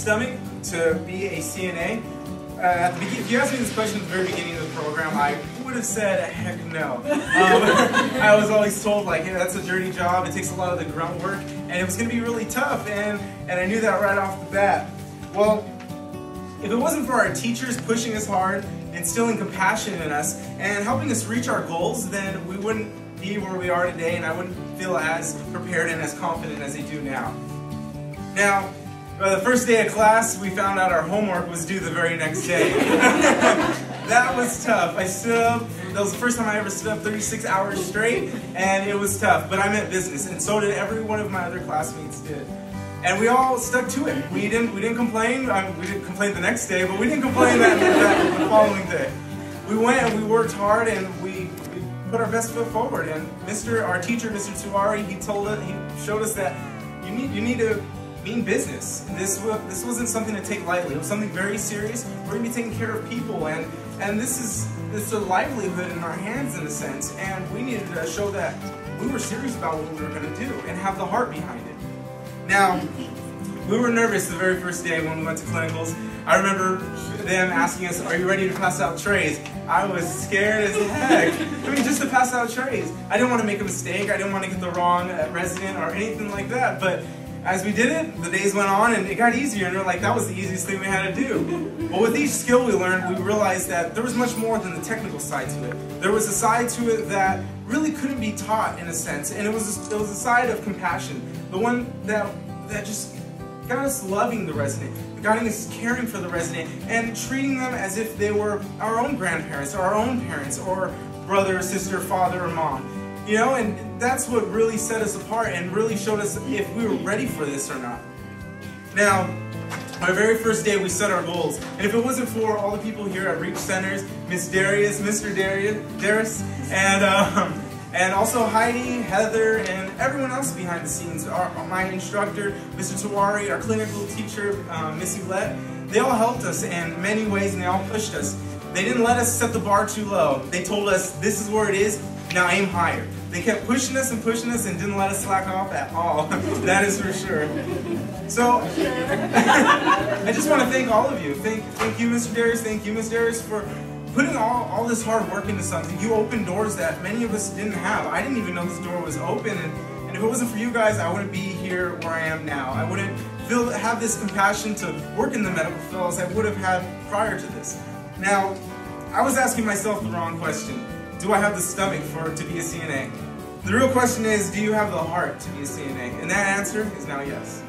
stomach to be a CNA? If you asked me this question at the very beginning of the program, I would have said, heck no. I was always told, like, hey, that's a dirty job, it takes a lot of the grunt work, and it was going to be really tough, and I knew that right off the bat. Well, if it wasn't for our teachers pushing us hard, instilling compassion in us, and helping us reach our goals, then we wouldn't be where we are today, and I wouldn't feel as prepared and as confident as I do now. Now, the first day of class, we found out our homework was due the very next day. That was tough. I stood up, that was the first time I ever stood up 36 hours straight, and it was tough, but I meant business, and so did every one of my other classmates did. And we all stuck to it. We didn't complain. We didn't complain the next day, but we didn't complain the following day. We went and we worked hard, and we put our best foot forward. And our teacher, Mr. Tuwari, he showed us that you need to mean business. This wasn't something to take lightly. It was something very serious. We're going to be taking care of people, and this is a livelihood in our hands in a sense. And we needed to show that we were serious about what we were going to do and have the heart behind it. Now, we were nervous the very first day when we went to clinicals. I remember them asking us, "Are you ready to pass out trays?" I was scared as heck. I mean, just to pass out trays. I didn't want to make a mistake. I didn't want to get the wrong resident or anything like that. But as we did it, the days went on and it got easier, and we're like, that was the easiest thing we had to do. But with each skill we learned, we realized that there was much more than the technical side to it. There was a side to it that really couldn't be taught in a sense, and it was a side of compassion. The one that just got us loving the resident, got us caring for the resident, and treating them as if they were our own grandparents, or our own parents, or brother, sister, father, or mom. You know, and that's what really set us apart and really showed us if we were ready for this or not. Now, our very first day we set our goals, and if it wasn't for all the people here at Reach Centers, Miss Darius, Mr. Darius, and also Heidi, Heather, and everyone else behind the scenes, my instructor, Mr. Tawari, our clinical teacher, Miss Yvette, they all helped us in many ways and they all pushed us. They didn't let us set the bar too low. They told us, this is where it is, now aim higher. They kept pushing us and didn't let us slack off at all. That is for sure. So, I just want to thank all of you. Thank you, Mr. Darius, thank you, Ms. Darius, for putting all this hard work into something. You opened doors that many of us didn't have. I didn't even know this door was open, and if it wasn't for you guys, I wouldn't be here where I am now. I wouldn't have this compassion to work in the medical field as I would have had prior to this. Now, I was asking myself the wrong question. Do I have the stomach to be a CNA? The real question is, do you have the heart to be a CNA? And that answer is now yes.